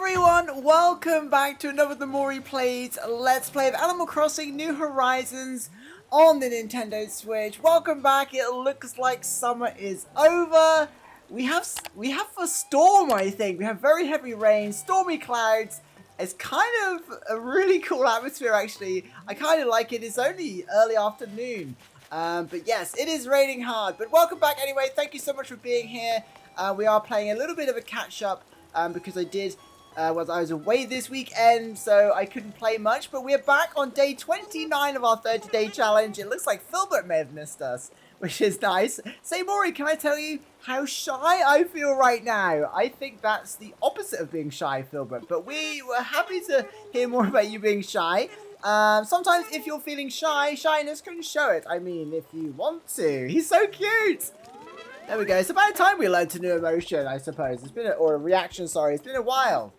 everyone, welcome back to another The Mori Plays Let's Play of Animal Crossing New Horizons on the Nintendo Switch. Welcome back. It looks like summer is over. We have a storm, I think. We have very heavy rain, stormy clouds. It's kind of a really cool atmosphere, actually. I kind of like it. It's only early afternoon. But yes, it is raining hard. But welcome back anyway. Thank you so much for being here. We are playing a little bit of a catch-up because I was away this weekend, so I couldn't play much. But we're back on day 29 of our 30-day challenge. It looks like Filbert may have missed us, which is nice. Say, Mori, can I tell you how shy I feel right now? I think that's the opposite of being shy, Filbert. But we were happy to hear more about you being shy. Sometimes if you're feeling shy, shyness can show it. I mean, if you want to. He's so cute. There we go. It's about time we learned a new emotion, I suppose. Or a reaction, sorry. It's been a while.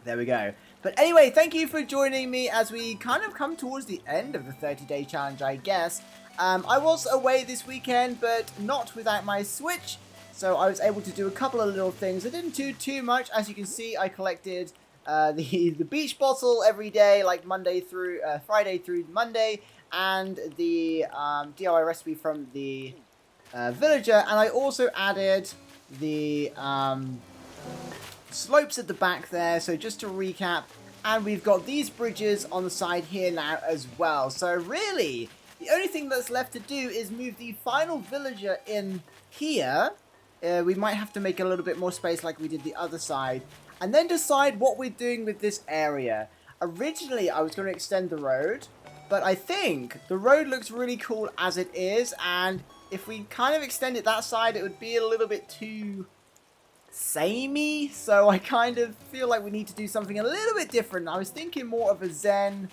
There we go. But anyway, thank you for joining me as we kind of come towards the end of the 30-day challenge, I guess. I was away this weekend, but not without my Switch. So I was able to do a couple of little things. I didn't do too much. As you can see, I collected the beach bottle every day, like Friday through Monday. And the DIY recipe from the villager, and I also added the slopes at the back there. So just to recap, and we've got these bridges on the side here now as well. So really, the only thing that's left to do is move the final villager in here. We might have to make a little bit more space like we did the other side, and then decide what we're doing with this area. Originally, I was going to extend the road, but I think the road looks really cool as it is, and if we kind of extend it that side, it would be a little bit too samey. So I kind of feel like we need to do something a little bit different. I was thinking more of a zen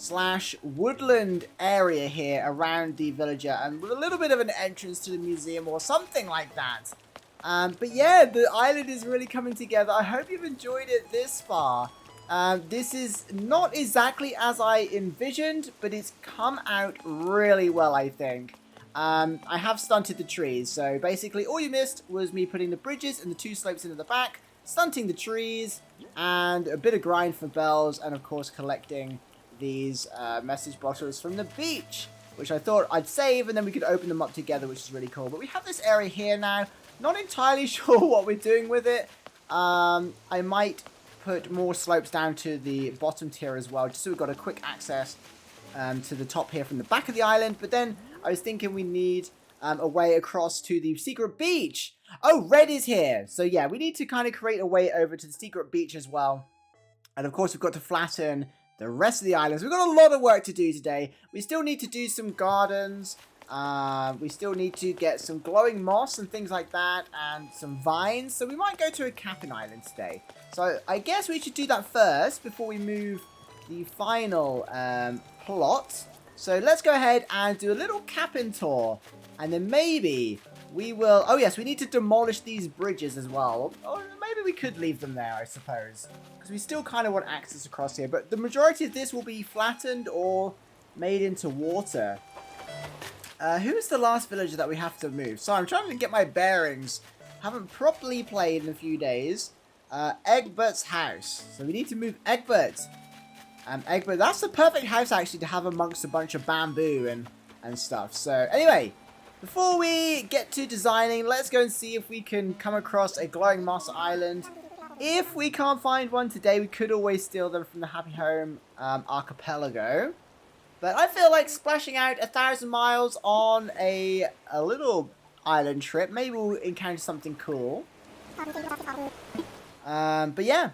/ woodland area here around the villager, and with a little bit of an entrance to the museum or something like that. But yeah, the island is really coming together. I hope you've enjoyed it this far. This is not exactly as I envisioned, but it's come out really well, I think. I have stunted the trees, so basically all you missed was me putting the bridges and the 2 slopes into the back, stunting the trees, and a bit of grind for bells, and of course collecting these message bottles from the beach, which I thought I'd save, and then we could open them up together, which is really cool. But we have this area here now, not entirely sure what we're doing with it. I might put more slopes down to the bottom tier as well, just so we've got a quick access to the top here from the back of the island. But then I was thinking we need a way across to the secret beach. Oh, Red is here. So yeah, we need to kind of create a way over to the secret beach as well. And of course, we've got to flatten the rest of the islands. We've got a lot of work to do today. We still need to do some gardens. We still need to get some glowing moss and things like that, and some vines. So we might go to a capping island today. So I guess we should do that first before we move the final plot. So let's go ahead and do a little capping tour. And then maybe we will... Oh yes, we need to demolish these bridges as well. Or maybe we could leave them there, I suppose. Because we still kind of want access across here. But the majority of this will be flattened or made into water. Who is the last villager that we have to move? Sorry, I'm trying to get my bearings. Haven't properly played in a few days. Egbert's house. So we need to move Egbert. Egbert, that's the perfect house actually to have amongst a bunch of bamboo and stuff. So anyway, before we get to designing, let's go and see if we can come across a glowing moss island. If we can't find one today, we could always steal them from the Happy Home archipelago. But I feel like splashing out 1,000 miles on a little island trip. Maybe we'll encounter something cool. But yeah.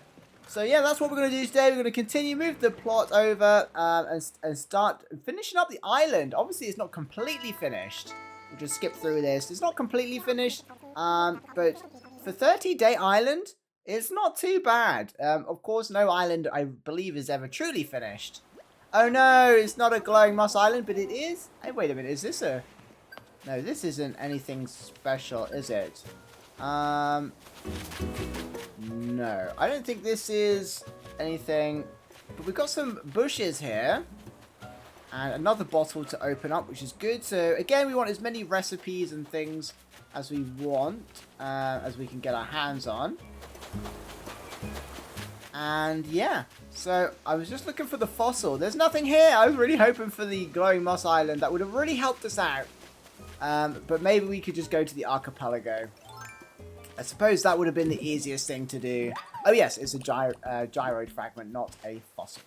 So yeah, that's what we're going to do today. We're going to continue, move the plot over and start finishing up the island. Obviously, it's not completely finished. We'll just skip through this. It's not completely finished, but for 30-day island, it's not too bad. Of course, no island, I believe, is ever truly finished. Oh no, it's not a glowing moss island, but it is. Hey, wait a minute, is this a... No, this isn't anything special, is it? No, I don't think this is anything, but we've got some bushes here and another bottle to open up, which is good. So again, we want as many recipes and things as we want, as we can get our hands on. And yeah, so I was just looking for the fossil. There's nothing here. I was really hoping for the glowing moss island. That would have really helped us out. But maybe we could just go to the archipelago. I suppose that would have been the easiest thing to do. Oh yes, it's a gyroid fragment, not a fossil.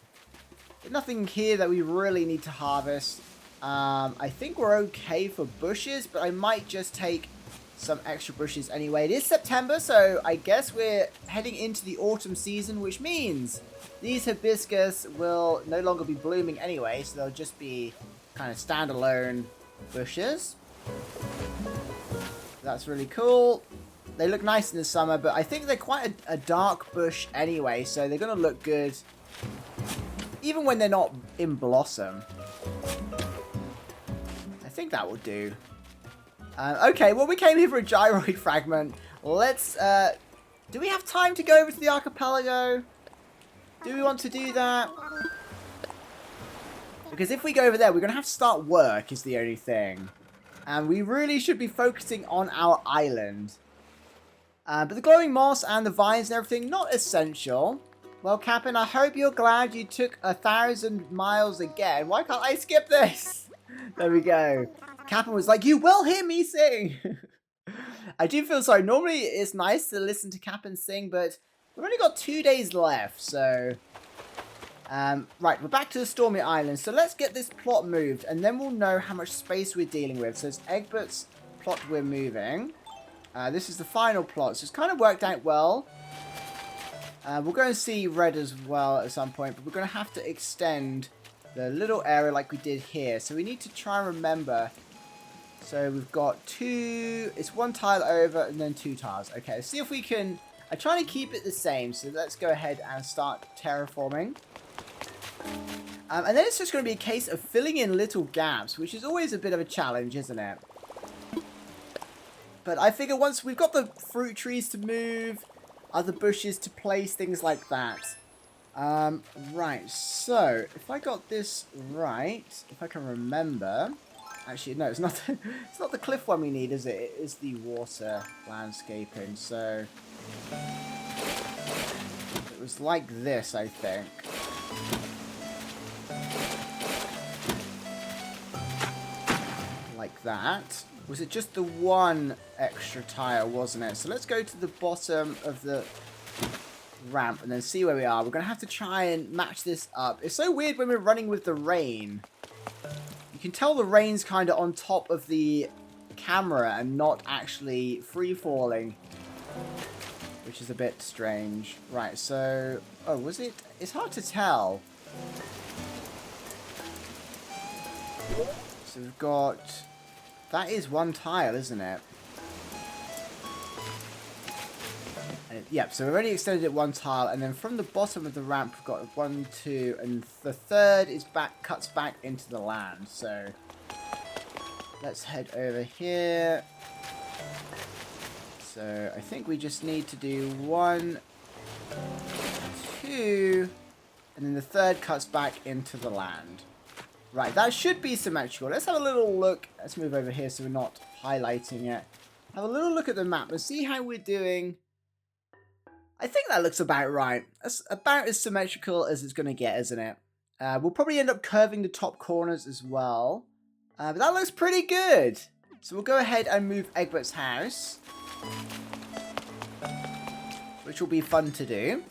There's nothing here that we really need to harvest. I think we're okay for bushes, but I might just take some extra bushes anyway. It is September, so I guess we're heading into the autumn season, which means these hibiscus will no longer be blooming anyway, so they'll just be kind of standalone bushes. That's really cool. They look nice in the summer, but I think they're quite a dark bush anyway, so they're going to look good even when they're not in blossom. I think that will do. Okay, well, we came here for a gyroid fragment. Let's, do we have time to go over to the archipelago? Do we want to do that? Because if we go over there, we're going to have to start work, is the only thing. And we really should be focusing on our island. But the glowing moss and the vines and everything, not essential. Well, Captain, I hope you're glad you took 1,000 miles again. Why can't I skip this? There we go. Captain was like, you will hear me sing. I do feel sorry. Normally, it's nice to listen to Captain sing, but we've only got 2 days left, so... right, we're back to the Stormy Island. So let's get this plot moved, and then we'll know how much space we're dealing with. So it's Egbert's plot we're moving. This is the final plot, so it's kind of worked out well. We'll go and see Red as well at some point, but we're going to have to extend the little area like we did here. So we need to try and remember. So we've got it's 1 tile over and then 2 tiles. Okay, let's see if we can... I'm trying to keep it the same, so let's go ahead and start terraforming. And then it's just going to be a case of filling in little gaps, which is always a bit of a challenge, isn't it? But I figure once we've got the fruit trees to move, other bushes to place, things like that. Right, so if I got this right, if I can remember... Actually, no, it's not it's not the cliff one we need, is it? It is the water landscaping, so... It was like this, I think. Like that. Was it just the 1 extra tile, wasn't it? So let's go to the bottom of the ramp and then see where we are. We're going to have to try and match this up. It's so weird when we're running with the rain. You can tell the rain's kind of on top of the camera and not actually free-falling, which is a bit strange. Right, so... Oh, was it? It's hard to tell. So we've got... That is 1 tile, isn't it? Yep, so we've already extended it 1 tile, and then from the bottom of the ramp we've got 1, 2, and the 3rd is cuts back into the land. So let's head over here. So I think we just need to do 1, 2, and then the 3rd cuts back into the land. Right, that should be symmetrical. Let's have a little look. Let's move over here so we're not highlighting it. Have a little look at the map and see how we're doing. I think that looks about right. That's about as symmetrical as it's going to get, isn't it? We'll probably end up curving the top corners as well. But that looks pretty good. So we'll go ahead and move Egbert's house, which will be fun to do.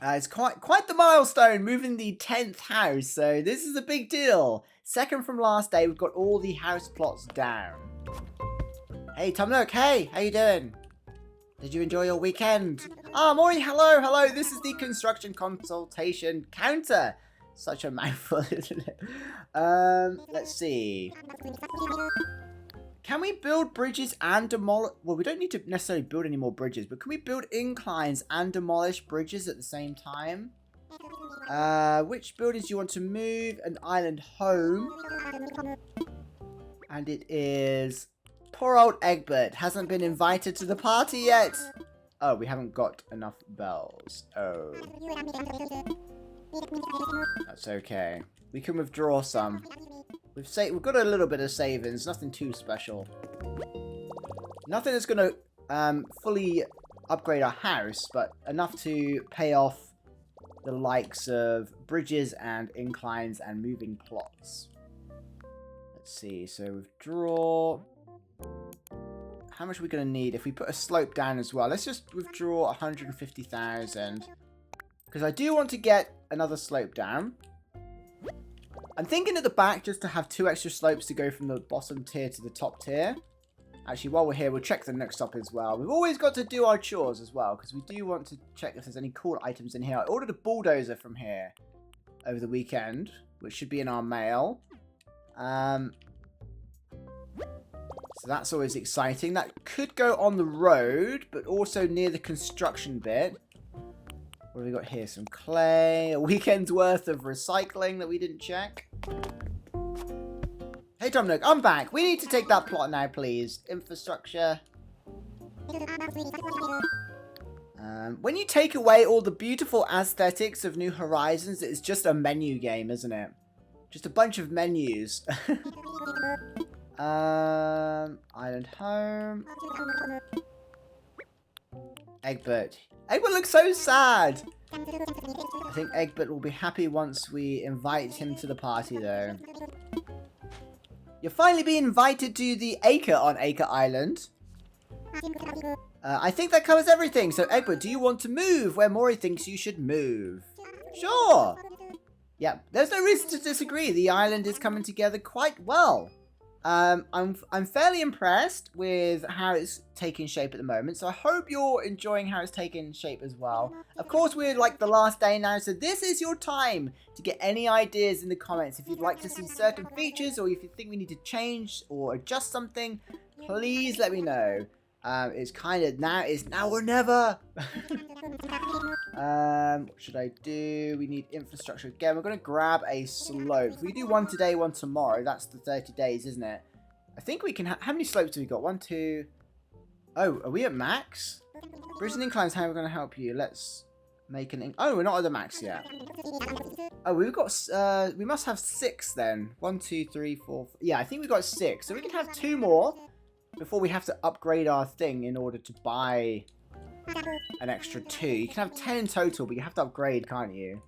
It's quite the milestone, moving the 10th house, so this is a big deal. 2nd from last day, we've got all the house plots down. Hey, Tom Nook, hey, how you doing? Did you enjoy your weekend? Ah, Mori, hello, this is the construction consultation counter. Such a mouthful, isn't it? Let's see. Can we build bridges and demolish... Well, we don't need to necessarily build any more bridges, but can we build inclines and demolish bridges at the same time? Which buildings do you want to move? An island home. And it is... Poor old Egbert hasn't been invited to the party yet. Oh, we haven't got enough bells. Oh. That's okay. We can withdraw some. We've got a little bit of savings, nothing too special. Nothing that's going to fully upgrade our house, but enough to pay off the likes of bridges and inclines and moving plots. Let's see, so withdraw. How much are we going to need if we put a slope down as well? Let's just withdraw 150,000. Because I do want to get another slope down. I'm thinking at the back just to have 2 extra slopes to go from the bottom tier to the top tier. Actually, while we're here, we'll check the next up as well. We've always got to do our chores as well, because we do want to check if there's any cool items in here. I ordered a bulldozer from here over the weekend, which should be in our mail. So that's always exciting. That could go on the road, but also near the construction bit. What have we got here? Some clay, a weekend's worth of recycling that we didn't check. Hey, Tom Nook, I'm back. We need to take that plot now, please. Infrastructure. When you take away all the beautiful aesthetics of New Horizons, it's just a menu game, isn't it? Just a bunch of menus. Island home. Egbert. Egbert looks so sad. I think Egbert will be happy once we invite him to the party, though. You'll finally be invited to the Acre on Acre Island. I think that covers everything. So, Egbert, do you want to move where Mori thinks you should move? Sure. Yeah, there's no reason to disagree. The island is coming together quite well. I'm fairly impressed with how it's taking shape at the moment, so I hope you're enjoying how it's taking shape as well. Of course, we're like the last day now, so this is your time to get any ideas in the comments. If you'd like to see certain features, or if you think we need to change or adjust something, please let me know. It's kind of now or never. What should I do? We need infrastructure again. We're going to grab a slope. If we do one today, one tomorrow, that's the 30 days, isn't it? I think we can how many slopes do we got? 1, 2. Oh, are we at max? Bridge and inclines, how are we going to help you? Let's make an... Oh, we're not at the max yet. Oh, we've got... we must have 6 then. 1, 2, 3, 4... Yeah, I think we got 6. So we can have 2 more before we have to upgrade our thing in order to buy an extra 2. You can have 10 in total, but you have to upgrade, can't you?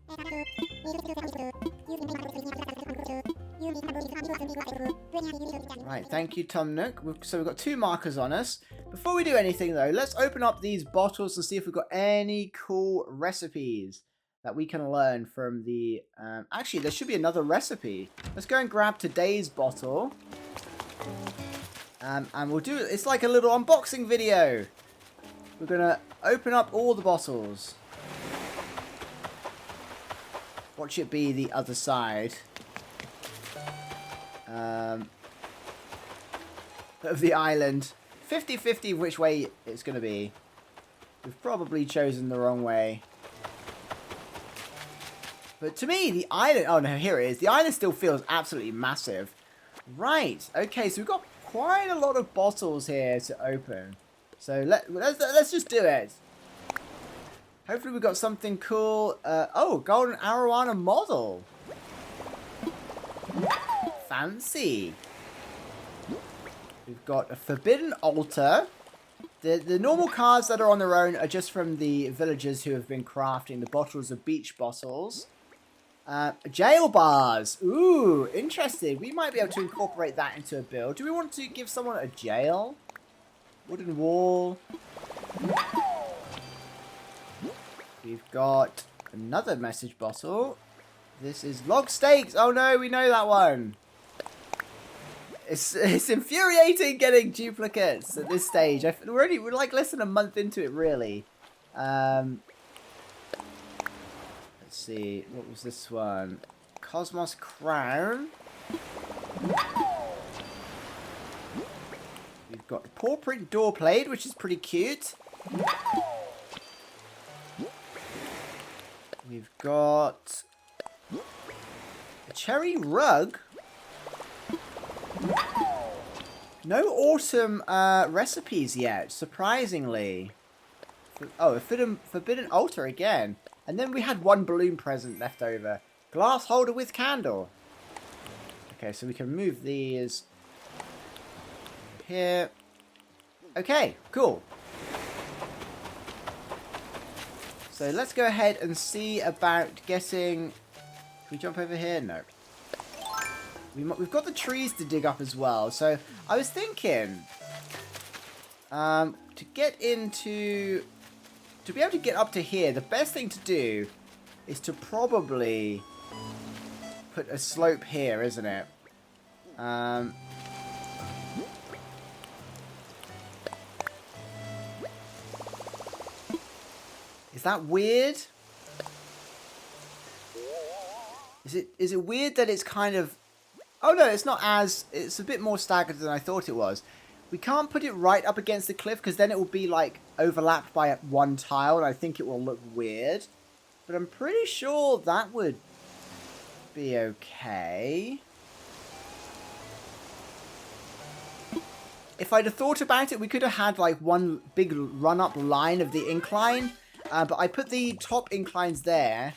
Right, thank you, Tom Nook. So we've got 2 markers on us. Before we do anything, though, let's open up these bottles and see if we've got any cool recipes that we can learn from the... actually, there should be another recipe. Let's go and grab today's bottle. And we'll do... It's like a little unboxing video. We're going to open up all the bottles. Watch it be the other side. Of the island. 50-50 which way it's going to be. We've probably chosen the wrong way. But to me, the island... Oh, no, here it is. The island still feels absolutely massive. Right. Okay, so we've got quite a lot of bottles here to open. So let's just do it. Hopefully we've got something cool. Oh, golden arowana model. Fancy. We've got a forbidden altar. The normal cards that are on their own are just from the villagers who have been crafting the bottles of beach bottles. Jail bars. Ooh, interesting. We might be able to incorporate that into a build. Do we want to give someone a jail? Wooden wall. We've got another message bottle. This is log stakes. Oh no, we know that one. It's infuriating getting duplicates at this stage. We're like less than a month into it, really. Let's see. What was this one? Cosmos Crown. We've got paw print door plate, which is pretty cute. We've got a cherry rug. No autumn recipes yet, surprisingly. Oh, a forbidden altar again. And then we had one balloon present left over. Glass holder with candle. Okay, so we can move these here. Okay, cool. So let's go ahead and see about getting... Can we jump over here? No. We've got the trees to dig up as well. So I was thinking... to get into... To be able to get up to here, the best thing to do is to probably put a slope here, isn't it? Is that weird? Is it weird that it's kind of... Oh no, it's not as... It's a bit more staggered than I thought it was. We can't put it right up against the cliff because then it will be like overlapped by one tile and I think it will look weird. But I'm pretty sure that would be okay. If I'd have thought about it, we could have had like one big run-up line of the incline. But I put the top inclines there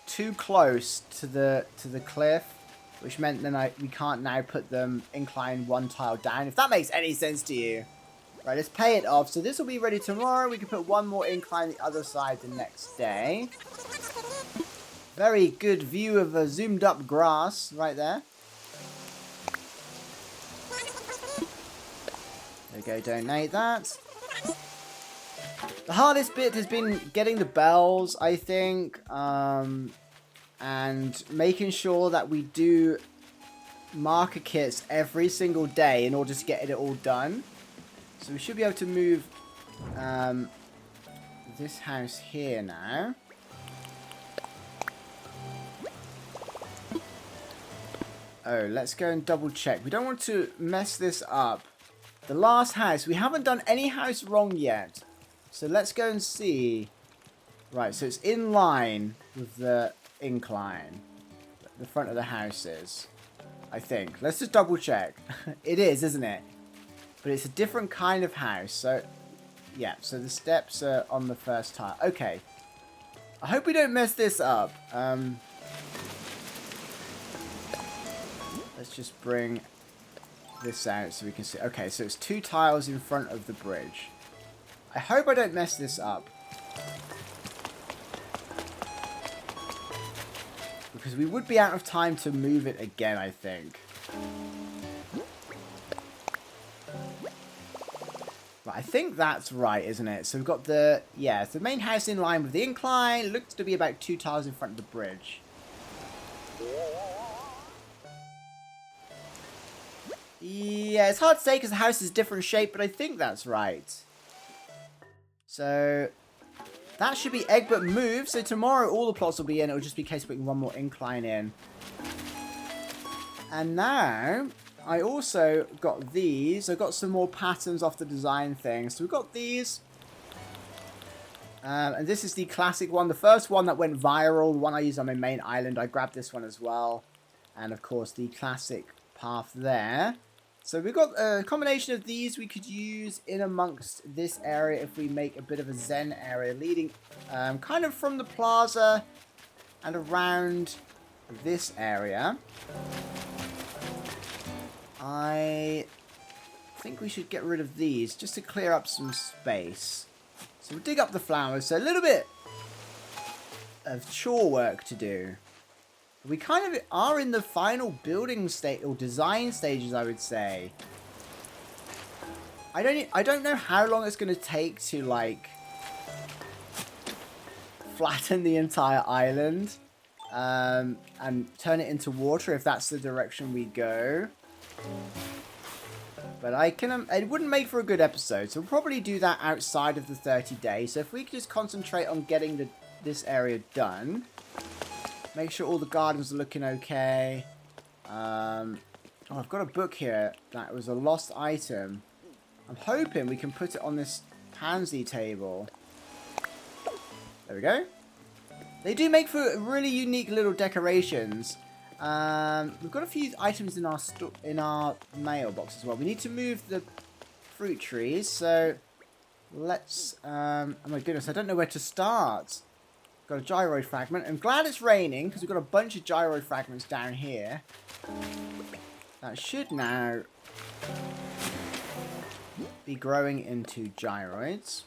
too close to the cliff, which meant then we can't now put them incline one tile down, if that makes any sense to you. Right, let's pay it off. So this will be ready tomorrow. We can put one more incline the other side the next day. Very good view of a zoomed up grass right there. There we go, donate that. The hardest bit has been getting the bells, I think, and making sure that we do marker kits every single day in order to get it all done. So we should be able to move this house here now. Oh, let's go and double check. We don't want to mess this up. The last house, we haven't done any house wrong yet. So let's go and see. Right, so it's in line with the incline. The front of the house is, I think. Let's just double check. It is, isn't it? But it's a different kind of house. So, yeah. So the steps are on the first tile. Okay. I hope we don't mess this up. Let's just bring this out so we can see. Okay, so it's 2 tiles in front of the bridge. I hope I don't mess this up. Because we would be out of time to move it again, I think. Right, I think that's right, isn't it? So we've got the... Yeah, it's the main house in line with the incline. It looks to be about 2 tiles in front of the bridge. Yeah, it's hard to say because the house is a different shape, but I think that's right. So... That should be Egbert moved, so tomorrow all the plots will be in. It'll just be a case of putting one more incline in. And now, I also got these. I got some more patterns off the design thing. So we've got these. And this is the classic one. The first one that went viral, the one I used on my main island. I grabbed this one as well. And of course, the classic path there. So we've got a combination of these we could use in amongst this area if we make a bit of a zen area leading kind of from the plaza and around this area. I think we should get rid of these just to clear up some space. So we'll dig up the flowers. So a little bit of chore work to do. We kind of are in the final building state or design stages, I would say. I don't know how long it's going to take to like flatten the entire island and turn it into water if that's the direction we go. But it wouldn't make for a good episode, so we'll probably do that outside of the 30 days. So if we could just concentrate on getting this area done. Make sure all the gardens are looking okay. Oh, I've got a book here that was a lost item. I'm hoping we can put it on this pansy table. There we go. They do make for really unique little decorations. We've got a few items in our mailbox as well. We need to move the fruit trees, so let's... oh my goodness, I don't know where to start. Got a gyroid fragment. I'm glad it's raining because we've got a bunch of gyroid fragments down here. That should now be growing into gyroids.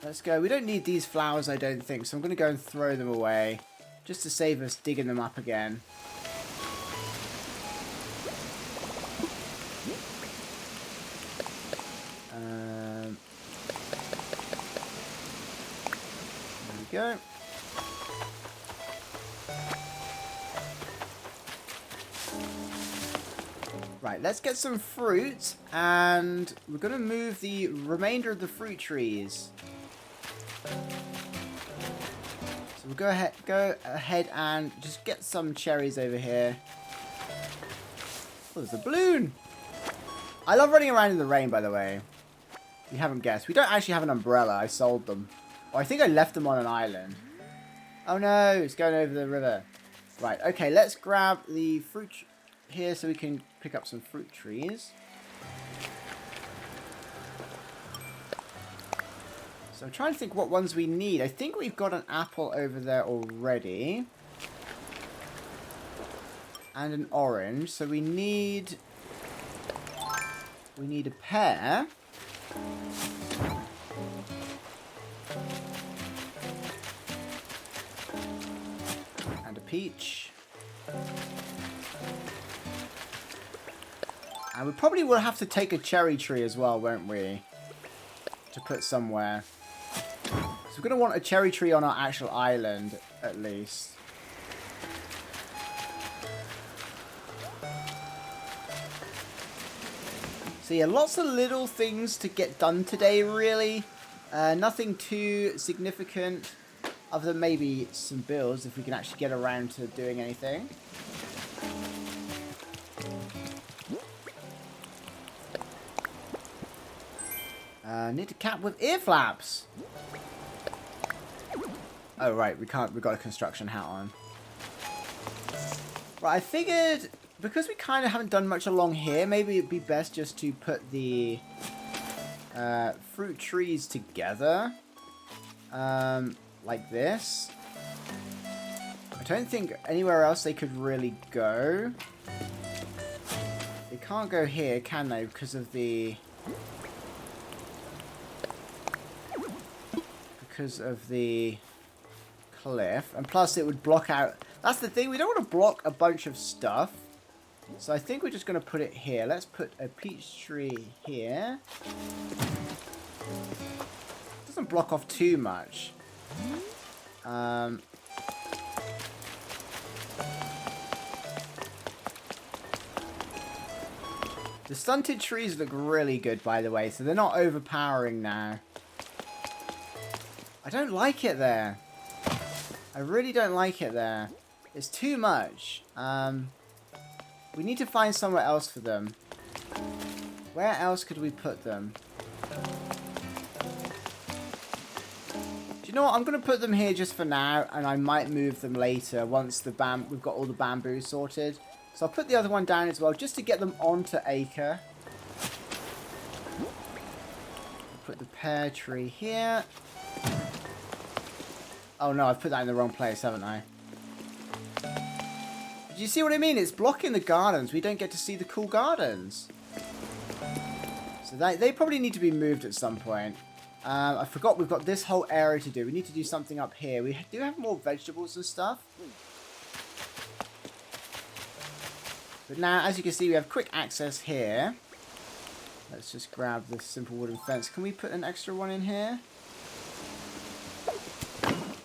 Let's go. We don't need these flowers, I don't think, so I'm going to go and throw them away. Just to save us digging them up again. There we go. Right, let's get some fruit, and we're going to move the remainder of the fruit trees. So we'll go ahead and just get some cherries over here. Oh, there's a balloon! I love running around in the rain, by the way. If you haven't guessed. We don't actually have an umbrella. I sold them. Or I think I left them on an island. Oh no, it's going over the river. Right, okay, let's grab the fruit here so we can pick up some fruit trees. So I'm trying to think what ones we need. I think we've got an apple over there already. And an orange. So we need a pear. And a peach. And we probably will have to take a cherry tree as well, won't we? To put somewhere. So we're going to want a cherry tree on our actual island, at least. So yeah, lots of little things to get done today, really. Nothing too significant, other than maybe some builds, if we can actually get around to doing anything. Need a cap with ear flaps. Oh, right, we can't. We've got a construction hat on. Right, I figured, because we kind of haven't done much along here, maybe it'd be best just to put the fruit trees together. Like this. I don't think anywhere else they could really go. They can't go here, can they? Because of the... cliff, and plus it would block out. That's the thing, we don't want to block a bunch of stuff, so I think we're just going to put it here. Let's put a peach tree here. Doesn't block off too much. The stunted trees look really good, by the way, so they're not overpowering now. I don't like it there. I really don't like it there. It's too much. We need to find somewhere else for them. Where else could we put them? Do you know what? I'm going to put them here just for now, and I might move them later once we've got all the bamboo sorted. So I'll put the other one down as well, just to get them onto acre. Put the pear tree here. Oh no, I've put that in the wrong place, haven't I? Do you see what I mean? It's blocking the gardens. We don't get to see the cool gardens. So they probably need to be moved at some point. I forgot we've got this whole area to do. We need to do something up here. We do have more vegetables and stuff. But now, as you can see, we have quick access here. Let's just grab this simple wooden fence. Can we put an extra one in here?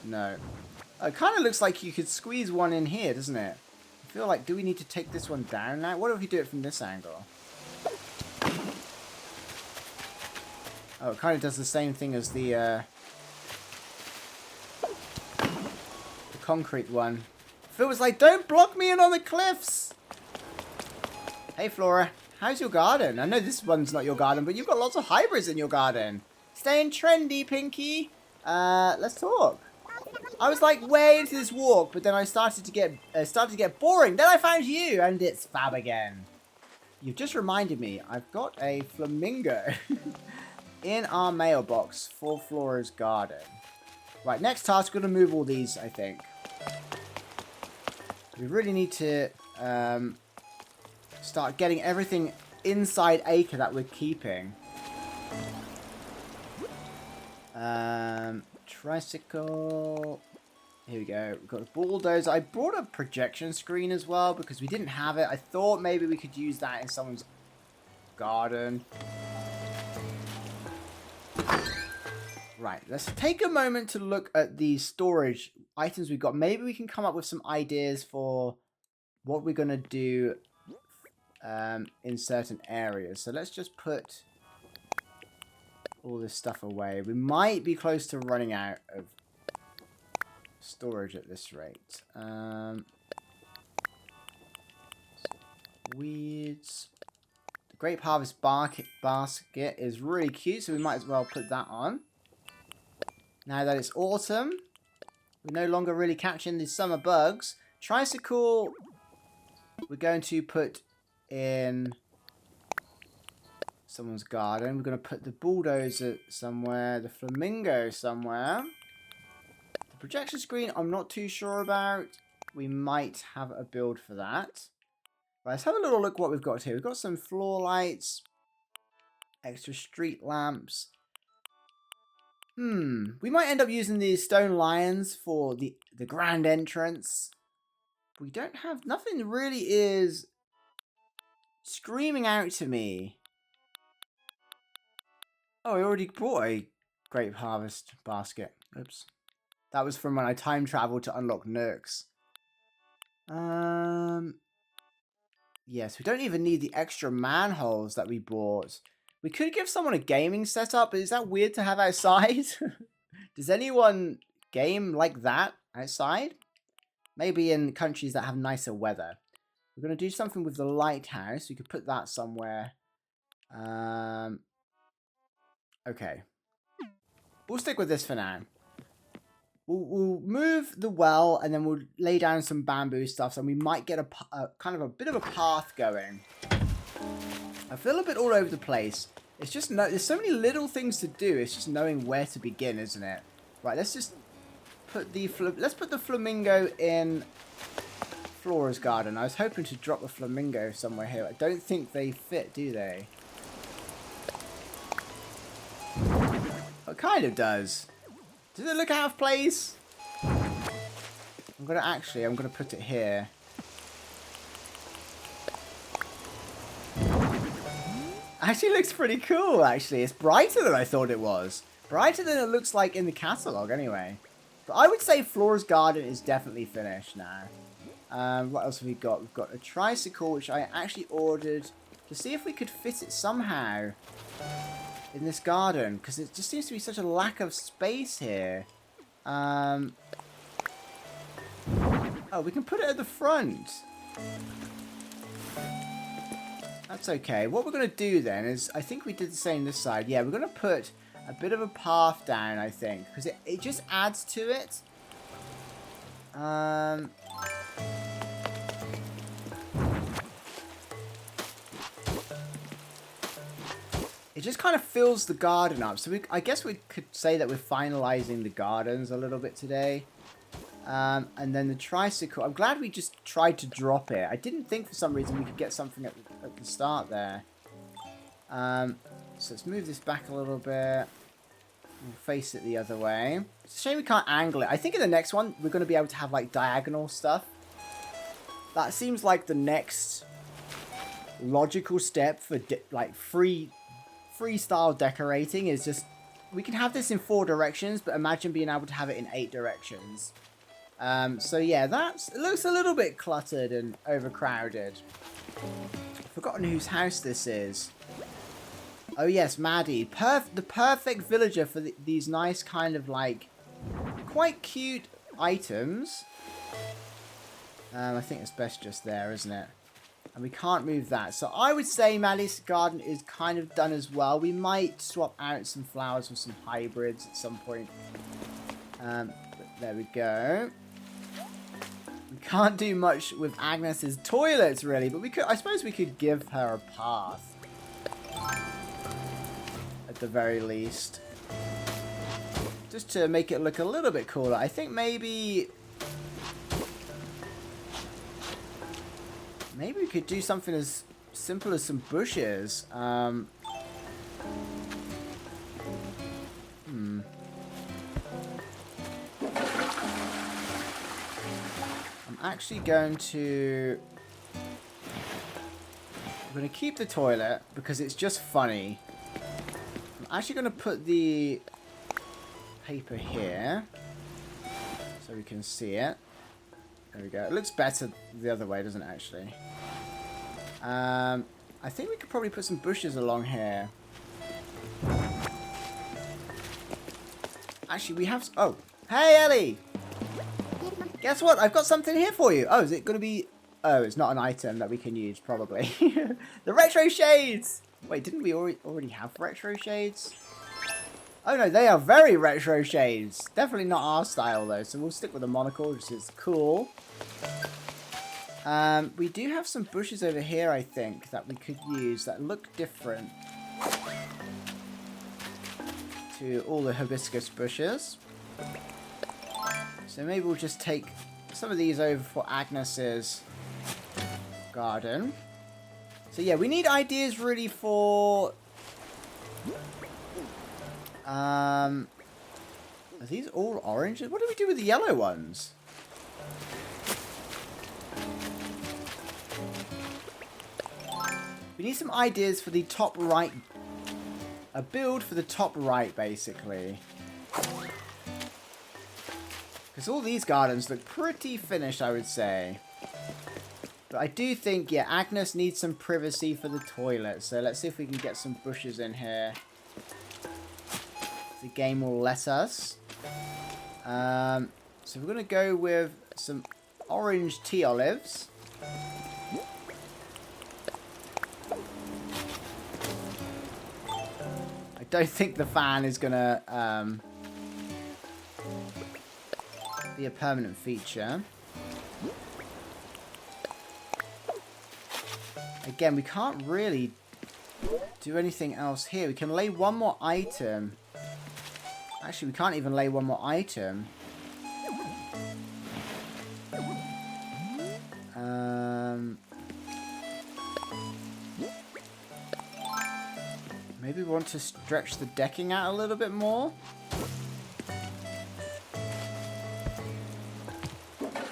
No. It kind of looks like you could squeeze one in here, doesn't it? I feel like, do we need to take this one down now? What if we do it from this angle? Oh, it kind of does the same thing as the concrete one. Phil was like, don't block me in on the cliffs! Hey, Flora. How's your garden? I know this one's not your garden, but you've got lots of hybrids in your garden. Staying trendy, Pinky. Let's talk. I was like way into this walk, but then I started to get boring. Then I found you, and it's fab again. You've just reminded me. I've got a flamingo in our mailbox for Flora's garden. Right, next task, we're going to move all these, I think. We really need to start getting everything inside acre that we're keeping. Tricycle. Here we go. We've got a bulldozer. I brought a projection screen as well because we didn't have it. I thought maybe we could use that in someone's garden. Right, let's take a moment to look at the storage items we've got. Maybe we can come up with some ideas for what we're going to do in certain areas. So let's just put all this stuff away. We might be close to running out of storage at this rate. Weeds. The Grape Harvest basket is really cute, so we might as well put that on. Now that it's autumn, we're no longer really catching the summer bugs. Tricycle, we're going to put in someone's garden. We're going to put the bulldozer somewhere, the flamingo somewhere. The projection screen, I'm not too sure about. We might have a build for that. Right, let's have a little look what we've got here. We've got some floor lights, extra street lamps. We might end up using these stone lions for the grand entrance. We don't have, nothing really is screaming out to me. Oh, I already bought a Grape Harvest basket. Oops. That was from when I time traveled to unlock Nurks. Yes, we don't even need the extra manholes that we bought. We could give someone a gaming setup, but is that weird to have outside? Does anyone game like that outside? Maybe in countries that have nicer weather. We're going to do something with the lighthouse. We could put that somewhere. Okay. We'll stick with this for now. We'll move the well, and then we'll lay down some bamboo stuff, so we might get a kind of a bit of a path going. I feel a bit all over the place. It's just there's so many little things to do. It's just knowing where to begin, isn't it? Right, let's just put the flamingo in Flora's garden. I was hoping to drop a flamingo somewhere here. I don't think they fit, do they? It kind of does. Does it look out of place? I'm gonna put it here. Actually looks pretty cool, actually. It's brighter than I thought it was. Brighter than it looks like in the catalogue, anyway. But I would say Flora's garden is definitely finished now. What else have we got? We've got a tricycle, which I actually ordered to see if we could fit it somehow in this garden, because it just seems to be such a lack of space here. Oh, we can put it at the front. That's okay. What we're going to do then is, I think we did the same this side. Yeah, we're going to put a bit of a path down, I think, because it just adds to it. It just kind of fills the garden up. So I guess we could say that we're finalizing the gardens a little bit today. And then the tricycle. I'm glad we just tried to drop it. I didn't think for some reason we could get something at the start there. So let's move this back a little bit. We'll face it the other way. It's a shame we can't angle it. I think in the next one we're going to be able to have like diagonal stuff. That seems like the next logical step for like freestyle decorating is just, we can have this in 4 directions, but imagine being able to have it in 8 directions. So yeah, it looks a little bit cluttered and overcrowded. I've forgotten whose house this is. Oh yes, Maddie. The perfect villager for these nice kind of like quite cute items. I think it's best just there, isn't it? And we can't move that. So I would say Maddie's garden is kind of done as well. We might swap out some flowers with some hybrids at some point. But there we go. We can't do much with Agnes's toilets really, but we could. I suppose we could give her a path. At the very least. Just to make it look a little bit cooler. I think maybe we could do something as simple as some bushes. actually going to... I'm going to keep the toilet because it's just funny. I'm actually going to put the paper here so we can see it. There we go. It looks better the other way, doesn't it, actually? I think we could probably put some bushes along here. Actually, we have... Oh, hey, Ellie! Guess what? I've got something here for you. Oh, is it going to be... Oh, it's not an item that we can use, probably. The retro shades! Wait, didn't we already have retro shades? Oh, no, they are very retro shades. Definitely not our style, though, so we'll stick with the monocle, which is cool. We do have some bushes over here, I think, that we could use that look different to all the hibiscus bushes. So maybe we'll just take some of these over for Agnes's garden. So yeah, we need ideas really for... Are these all oranges? What do we do with the yellow ones? We need some ideas for the top right. A build for the top right, basically. Because all these gardens look pretty finished, I would say. But I do think, yeah, Agnes needs some privacy for the toilet. So let's see if we can get some bushes in here. The game will let us. So we're going to go with some orange tea olives. I don't think the fan is going to be a permanent feature. Again, we can't really do anything else here. We can lay one more item. Actually, we can't even lay one more item. Maybe we want to stretch the decking out a little bit more.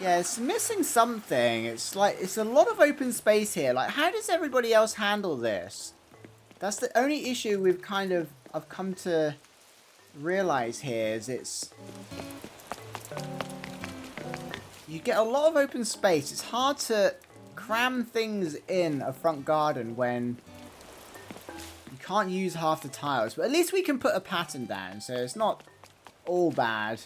Yeah, it's missing something. It's like, it's a lot of open space here. Like, how does everybody else handle this? That's the only issue we've kind of, I've come to realize here is it's... You get a lot of open space. It's hard to cram things in a front garden when you can't use half the tiles. But at least we can put a pattern down, so it's not all bad.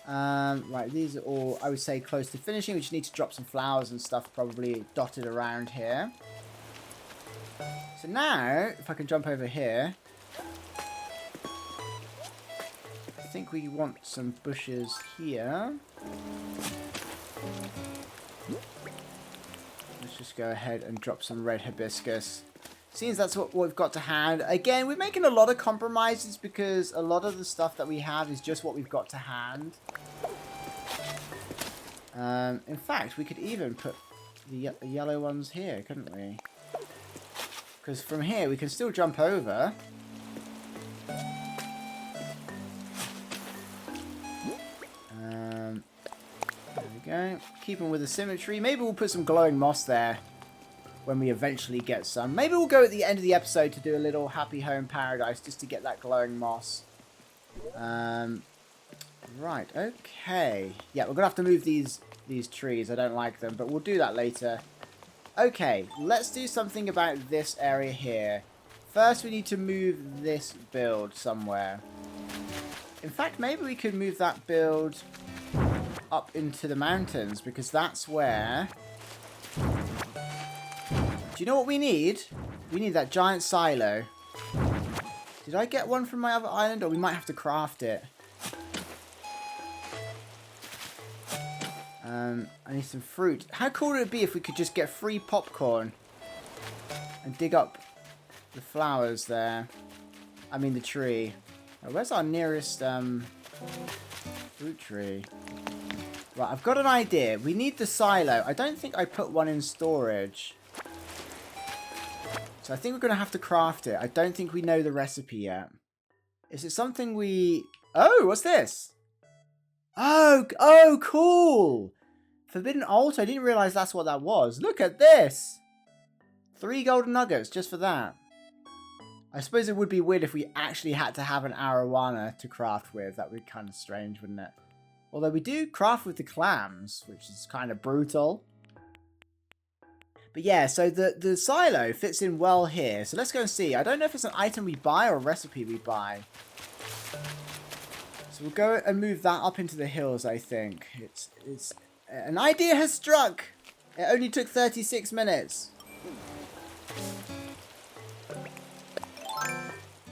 Right, these are all, I would say, close to finishing. We just need to drop some flowers and stuff probably dotted around here. So now, if I can jump over here, I think we want some bushes here. Let's just go ahead and drop some red hibiscus. Seems that's what we've got to hand. Again, we're making a lot of compromises because a lot of the stuff that we have is just what we've got to hand. In fact, we could even put the yellow ones here, couldn't we? Because from here, we can still jump over. There we go. Keeping with the symmetry. Maybe we'll put some glowing moss there when we eventually get some. Maybe we'll go at the end of the episode to do a little happy home paradise just to get that glowing moss. Right, okay. Yeah, we're going to have to move these trees. I don't like them, but we'll do that later. Okay, let's do something about this area here. First, we need to move this build somewhere. In fact, maybe we could move that build up into the mountains, because that's where... Do you know what we need? We need that giant silo. Did I get one from my other island, or we might have to craft it? I need some fruit. How cool would it be if we could just get free popcorn and dig up the flowers there? I mean the tree. Oh, where's our nearest fruit tree? Right, I've got an idea. We need the silo. I don't think I put one in storage. So I think we're going to have to craft it. I don't think we know the recipe yet. Is it something we... Oh, what's this? Oh, cool. Forbidden altar. I didn't realize that's what that was. Look at this. 3 golden nuggets just for that. I suppose it would be weird if we actually had to have an arowana to craft with. That would be kind of strange, wouldn't it? Although we do craft with the clams, which is kind of brutal. But yeah, so the silo fits in well here. So let's go and see. I don't know if it's an item we buy or a recipe we buy. So we'll go and move that up into the hills, I think. It's an idea has struck. It only took 36 minutes.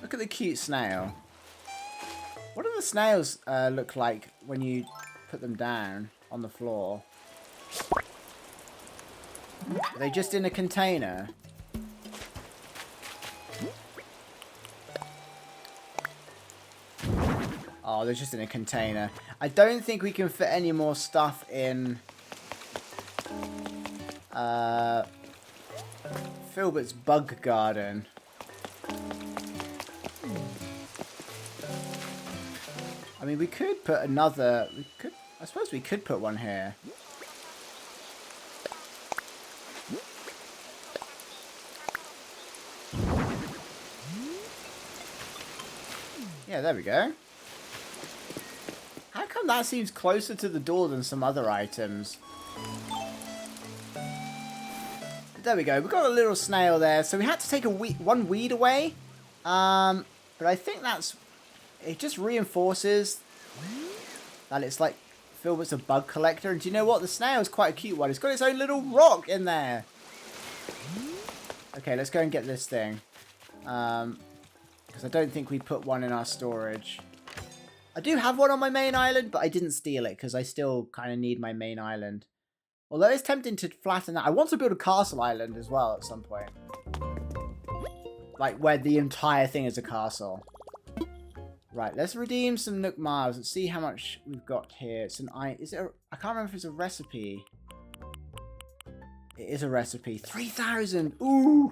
Look at the cute snail. What do the snails look like when you put them down on the floor? Are they just in a container? Oh, they're just in a container. I don't think we can fit any more stuff in Filbert's bug garden. I mean, we could put another... I suppose we could put one here. Yeah, there we go. How come that seems closer to the door than some other items? There we go. We've got a little snail there. So we had to take one weed away. But I think that's... It just reinforces that it's like Filbert's a bug collector. And do you know what? The snail is quite a cute one. It's got its own little rock in there. Okay, let's go and get this thing. Because I don't think we put one in our storage. I do have one on my main island, but I didn't steal it because I still kind of need my main island. Although it's tempting to flatten that. I want to build a castle island as well at some point. Like where the entire thing is a castle. Right, let's redeem some Nook Miles. Let's see how much we've got here. It's an I can't remember if it's a recipe. It is a recipe. 3,000. Ooh.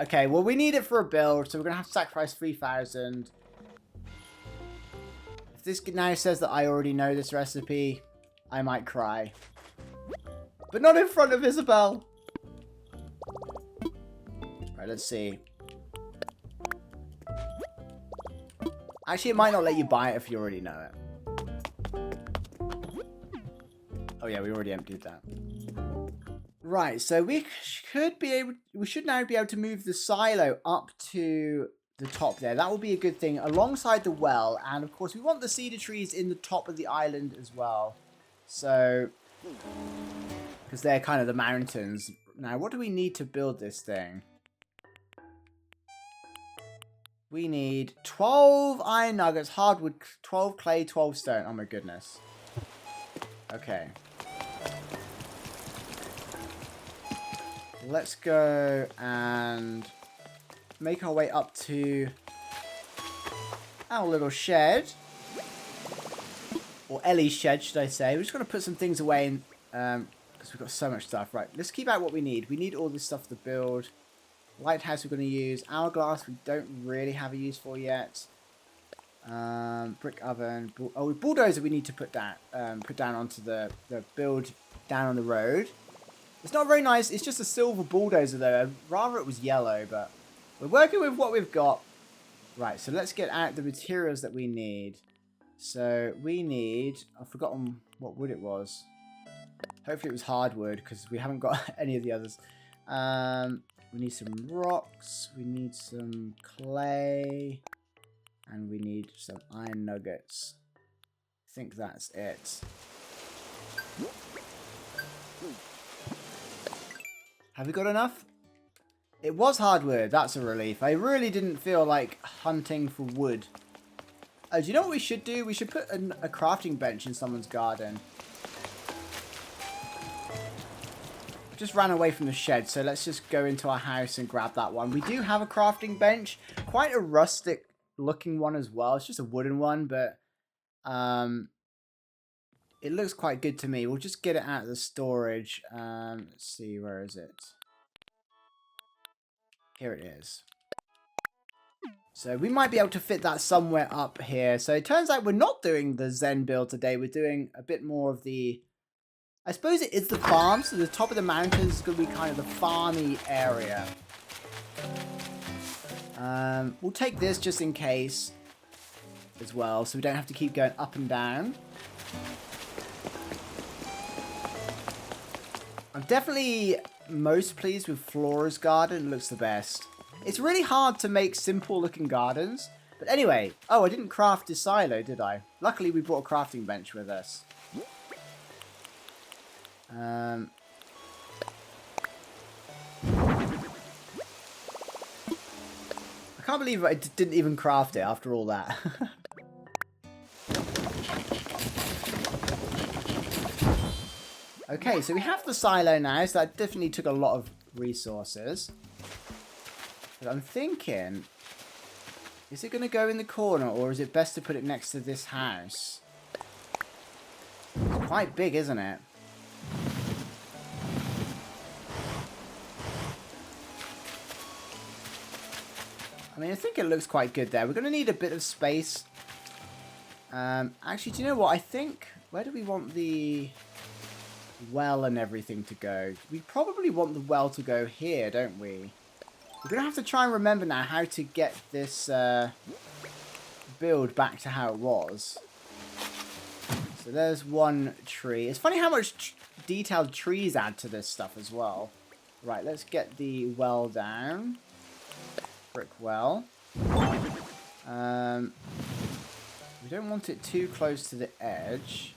Okay, well we need it for a build, so we're gonna have to sacrifice 3,000. If this now says that I already know this recipe, I might cry. But not in front of Isabel. Right, let's see. Actually, it might not let you buy it if you already know it. Oh yeah, we already emptied that. Right, so we should now be able to move the silo up to the top there. That will be a good thing alongside the well. And of course, we want the cedar trees in the top of the island as well. So, because they're kind of the mountains. Now, what do we need to build this thing? We need 12 iron nuggets, hardwood, 12 clay, 12 stone. Oh my goodness. Okay. Let's go and make our way up to our little shed. Or Ellie's shed, should I say. We're just going to put some things away because we've got so much stuff. Right, let's keep out what we need. We need all this stuff to build. Lighthouse we're going to use. Hourglass we don't really have a use for yet. Brick oven. Bulldozer we need to put down onto the build down on the road. It's not very nice. It's just a silver bulldozer though. I'd rather it was yellow, but we're working with what we've got. Right, so let's get out the materials that we need. So we need... I've forgotten what wood it was. Hopefully it was hardwood because we haven't got any of the others. We need some rocks, we need some clay, and we need some iron nuggets. I think that's it. Have we got enough? It was hardwood, that's a relief. I really didn't feel like hunting for wood. Oh, do you know what we should do? We should put a crafting bench in someone's garden. Just ran away from the shed, so let's just go into our house and grab that one. We do have a crafting bench, quite a rustic looking one as well. It's just a wooden one, but it looks quite good to me. We'll just get it out of the storage. Let's see, where is it? Here it is. So we might be able to fit that somewhere up here. So it turns out we're not doing the Zen build today. We're doing a bit more of the... I suppose it is the farm, so the top of the mountains is going to be kind of the farmy area. We'll take this just in case as well, so we don't have to keep going up and down. I'm definitely most pleased with Flora's garden. It looks the best. It's really hard to make simple looking gardens. But anyway, oh, I didn't craft this silo, did I? Luckily, we brought a crafting bench with us. I can't believe I didn't even craft it after all that. Okay, so we have the silo now, so that definitely took a lot of resources. But I'm thinking, is it going to go in the corner, or is it best to put it next to this house? It's quite big, isn't it? I mean, I think it looks quite good there. We're going to need a bit of space. Actually, do you know what? I think, where do we want the well and everything to go? We probably want the well to go here, don't we? We're going to have to try and remember now how to get this build back to how it was. So there's one tree. It's funny how much detailed trees add to this stuff as well. Right, let's get the well down. Brick well. We don't want it too close to the edge.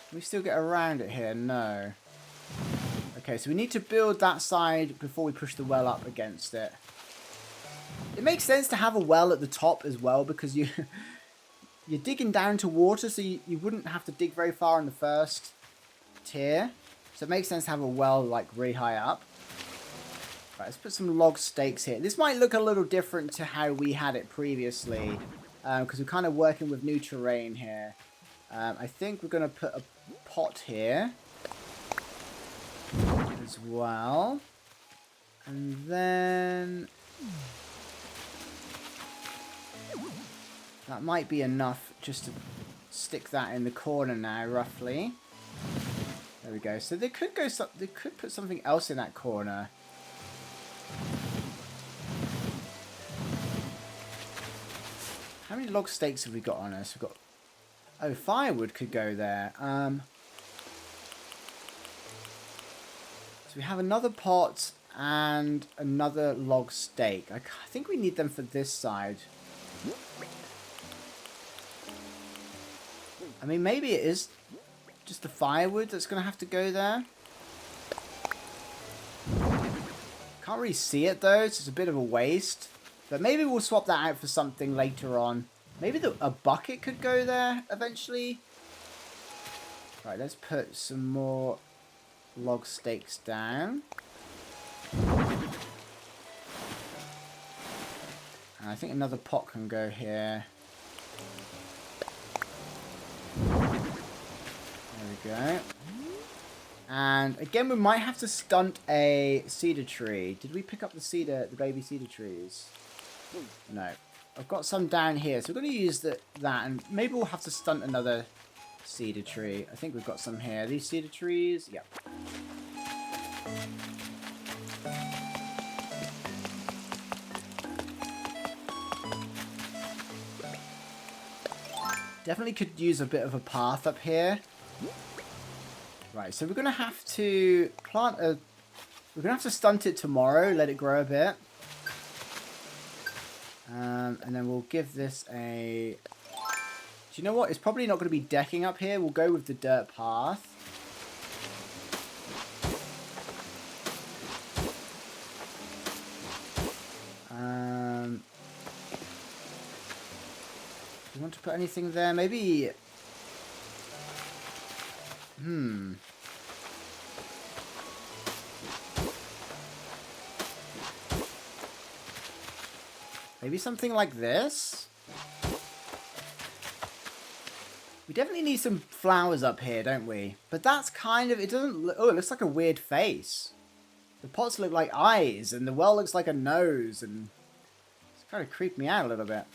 Can we still get around it here? No. Okay, so we need to build that side before we push the well up against it. It makes sense to have a well at the top as well, because you're digging down to water, so you wouldn't have to dig very far in the first tier. So it makes sense to have a well like really high up. Right, let's put some log stakes here. This might look a little different to how we had it previously, because we're kind of working with new terrain here. I think we're going to put a pot here as well. And then that might be enough just to stick that in the corner now, roughly. There we go. So they could put something else in that corner. How many log stakes have we got on us? We've got... Oh, firewood could go there. So we have another pot and another log stake. I think we need them for this side. I mean, maybe it is just the firewood that's going to have to go there. Can't really see it though, so it's a bit of a waste. But maybe we'll swap that out for something later on. Maybe a bucket could go there eventually. Right, let's put some more log stakes down. And I think another pot can go here. There we go. And again, we might have to stunt a cedar tree. Did we pick up the baby cedar trees? No. I've got some down here, so we're going to use that, and maybe we'll have to stunt another cedar tree. I think we've got some here. These cedar trees? Yep. Definitely could use a bit of a path up here. Right, so we're going to have to plant a... We're going to have to stunt it tomorrow, let it grow a bit. And then we'll give this a... Do you know what? It's probably not going to be decking up here. We'll go with the dirt path. Do you want to put anything there? Maybe... Maybe something like this? We definitely need some flowers up here, don't we? But that's kind of... It doesn't look... Oh, it looks like a weird face. The pots look like eyes, and the well looks like a nose, and... It's kind of creeped me out a little bit.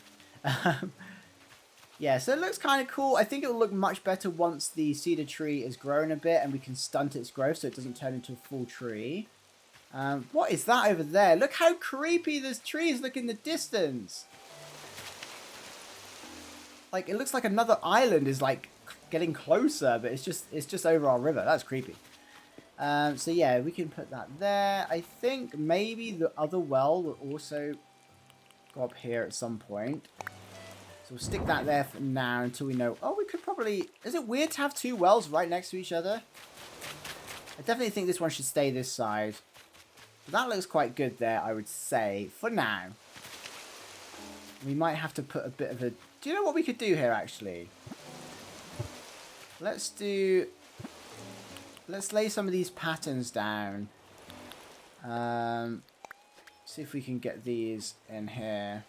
Yeah, so it looks kind of cool. I think it'll look much better once the cedar tree is grown a bit and we can stunt its growth so it doesn't turn into a full tree. What is that over there? Look how creepy this tree is. Look in the distance. Like, it looks like another island is like getting closer, but it's just over our river. That's creepy. So yeah, we can put that there. I think maybe the other well will also go up here at some point. So we'll stick that there for now until we know. Oh, we could probably... Is it weird to have two wells right next to each other? I definitely think this one should stay this side. But that looks quite good there, I would say, for now. We might have to put a bit of a... Do you know what we could do here, actually? Let's lay some of these patterns down. See if we can get these in here.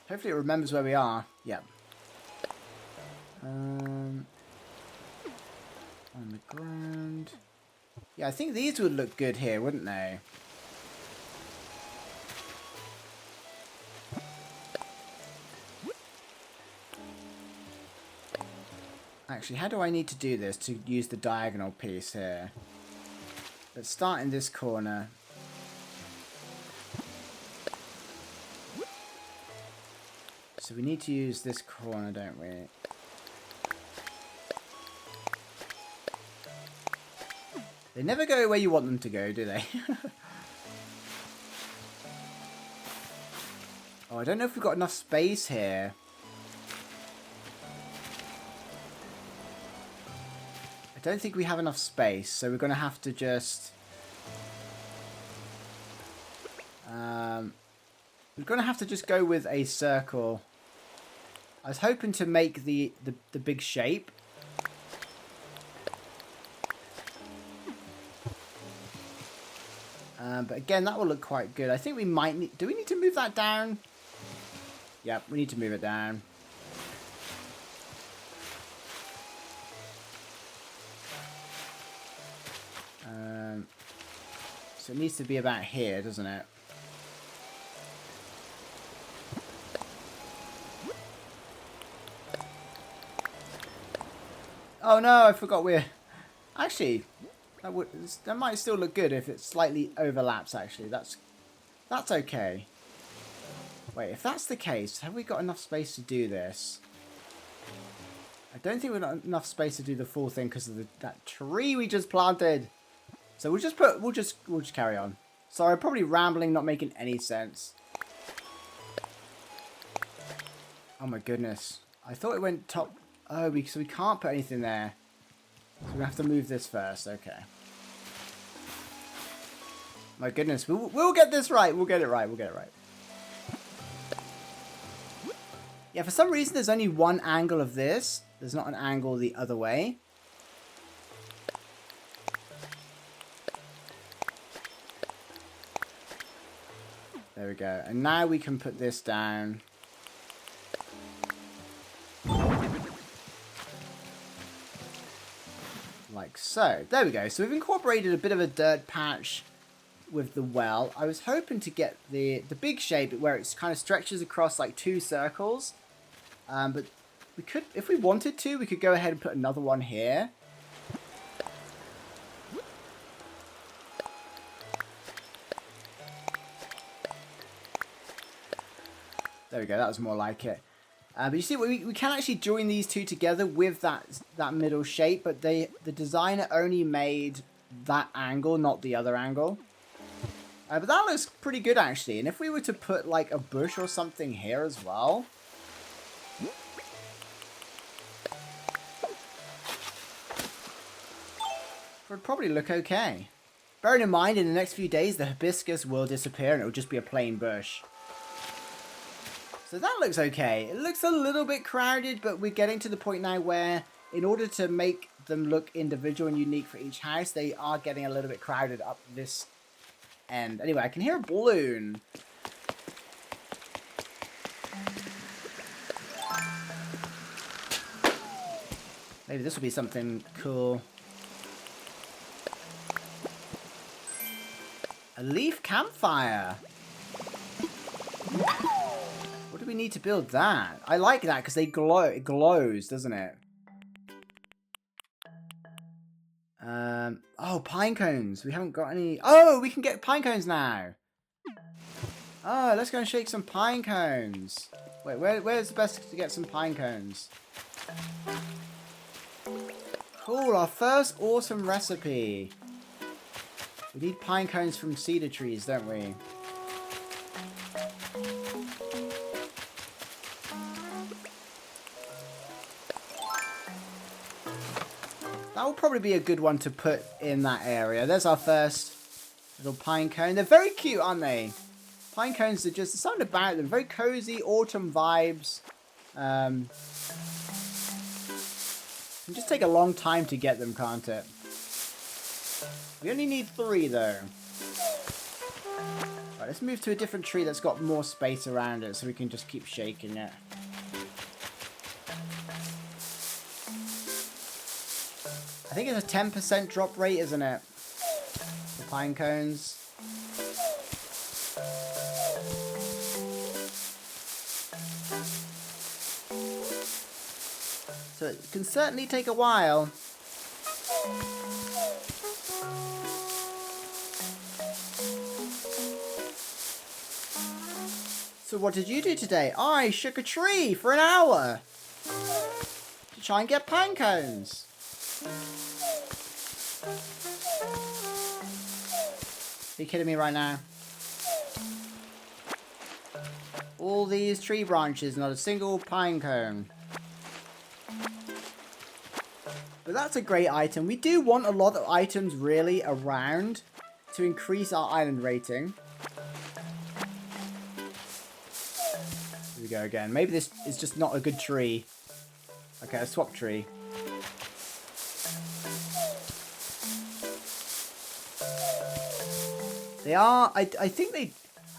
Hopefully it remembers where we are. Yep. On the ground. Yeah, I think these would look good here, wouldn't they? Actually, how do I need to do this to use the diagonal piece here? Let's start in this corner. So we need to use this corner, don't we? They never go where you want them to go, do they? Oh, I don't know if we've got enough space here. I don't think we have enough space, so we're going to have to just... we're going to have to just go with a circle. I was hoping to make the big shape. But again, that will look quite good. I think we might need... Do we need to move that down? Yep, we need to move it down. So it needs to be about here, doesn't it? Oh no, I forgot we're... Actually, that might still look good if it slightly overlaps, actually. That's okay. Wait, if that's the case, have we got enough space to do this? I don't think we've got enough space to do the full thing because of that tree we just planted. So we'll just carry on. Sorry, I'm probably rambling, not making any sense. Oh my goodness. I thought it went top... Oh, so we can't put anything there. So we have to move this first. Okay. My goodness. We'll get this right. We'll get it right. We'll get it right. Yeah, for some reason there's only one angle of this. There's not an angle the other way. There we go. And now we can put this down. Like so. There we go. So we've incorporated a bit of a dirt patch with the well. I was hoping to get the big shape where it kind of stretches across like two circles. But we could, if we wanted to, we could go ahead and put another one here. There we go, that was more like it. But you see, we can actually join these two together with that middle shape, but the designer only made that angle, not the other angle. But that looks pretty good, actually. And if we were to put, like, a bush or something here as well... it would probably look okay. Bearing in mind, in the next few days, the hibiscus will disappear and it will just be a plain bush. So that looks okay. It looks a little bit crowded, but we're getting to the point now where, in order to make them look individual and unique for each house, they are getting a little bit crowded up this end. Anyway, I can hear a balloon. Maybe this will be something cool. A leaf campfire. What do we need to build that? I like that because they glow. It glows, doesn't it? Oh, pine cones. We haven't got any. Oh, we can get pine cones now. Oh, let's go and shake some pine cones. Wait, where's the best to get some pine cones? Cool, our first awesome recipe. We need pine cones from cedar trees, don't we? That will probably be a good one to put in that area. There's our first little pine cone. They're very cute, aren't they? Pine cones are just, there's something about them. Very cozy, autumn vibes. Can just take a long time to get them, can't it? We only need 3 though. Right, let's move to a different tree that's got more space around it so we can just keep shaking it. I think it's a 10% drop rate, isn't it? The pine cones. So it can certainly take a while. So what did you do today? I shook a tree for an hour to try and get pine cones. Are you kidding me right now? All these tree branches, not a single pine cone. But that's a great item. We do want a lot of items really around to increase our island rating. Here we go again. Maybe this is just not a good tree. Okay, a swap tree. They are, I think they,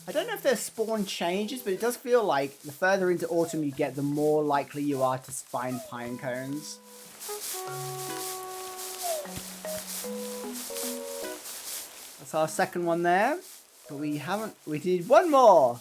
I don't know if their spawn changes, but it does feel like the further into autumn you get, the more likely you are to find pine cones. That's our second one there, but we need one more.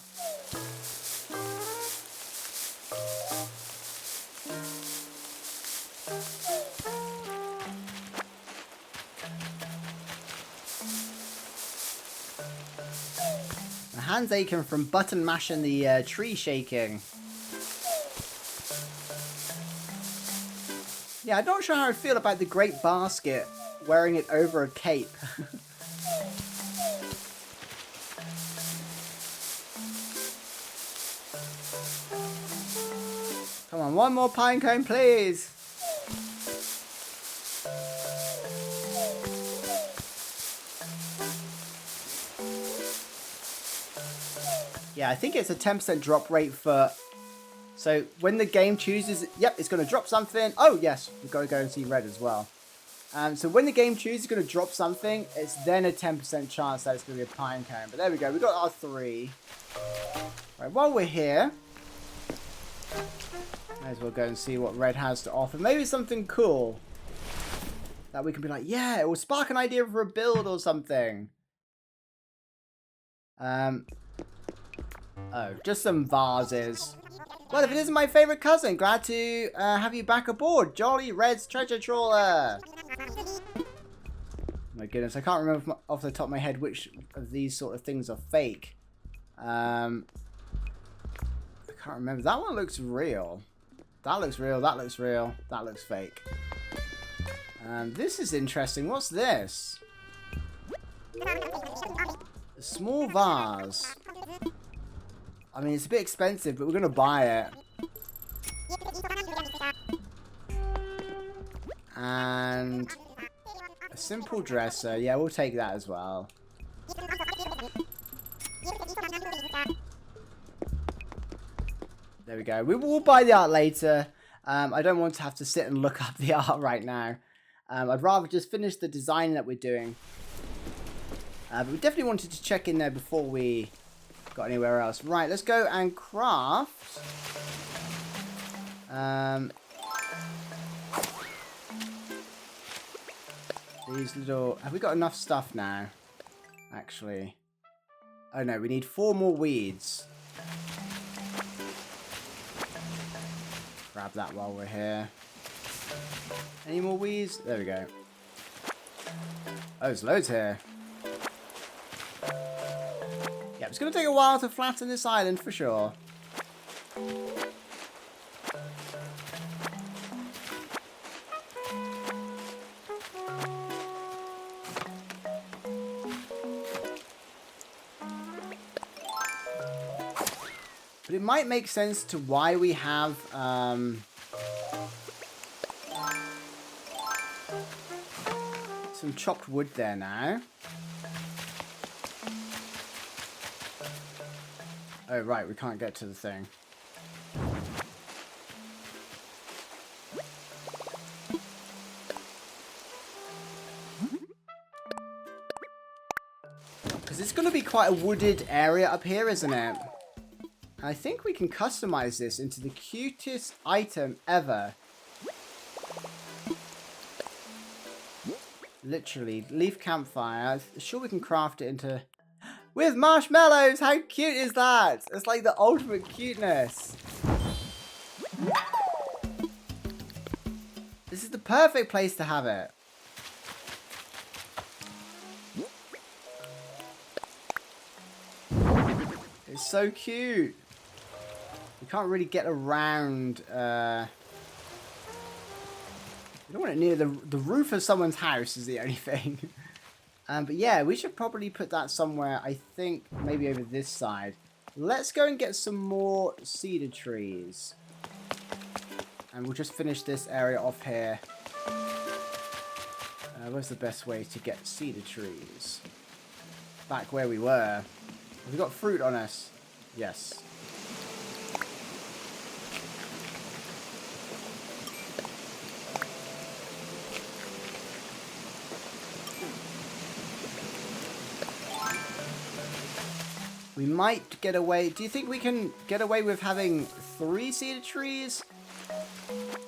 My hand's aching from button mashing the tree shaking. Yeah, I'm not sure how I feel about the great basket wearing it over a cape. Come on, one more pine cone, please. Yeah, I think it's a 10% drop rate for... So when the game chooses... Yep, it's going to drop something. Oh, yes, we've got to go and see red as well. So when the game chooses going to drop something, it's then a 10% chance that it's going to be a pine cone. But there we go, we got our 3. Right, while we're here... Might as well go and see what red has to offer. Maybe something cool. That we can be like, yeah, it will spark an idea for a build or something. Oh, just some vases. Well, if it isn't my favourite cousin, glad to have you back aboard. Jolly Red's Treasure Trawler. My goodness, I can't remember off the top of my head which of these sort of things are fake. I can't remember. That one looks real. That looks real. That looks real. That looks fake. This is interesting. What's this? A small vase. I mean, it's a bit expensive, but we're going to buy it. And a simple dresser. Yeah, we'll take that as well. There we go. We will buy the art later. I don't want to have to sit and look up the art right now. I'd rather just finish the design that we're doing. But we definitely wanted to check in there before we got anywhere else. Right, let's go and craft. These little... Have we got enough stuff now? Actually. Oh no, we need 4 more weeds. Grab that while we're here. Any more weeds? There we go. Oh, there's loads here. Yeah, it's going to take a while to flatten this island for sure. But it might make sense to why we have some chopped wood there now. Oh, right, we can't get to the thing. Because it's going to be quite a wooded area up here, isn't it? I think we can customize this into the cutest item ever. Literally, leaf campfire. Sure, we can craft it into... With marshmallows! How cute is that? It's like the ultimate cuteness. This is the perfect place to have it. It's so cute. We can't really get around... You don't want it near the roof of someone's house is the only thing. But yeah, we should probably put that somewhere, I think, maybe over this side. Let's go and get some more cedar trees. And we'll just finish this area off here. Where's the best way to get cedar trees? Back where we were. Have we got fruit on us? Yes. We might get away... Do you think we can get away with having 3 cedar trees?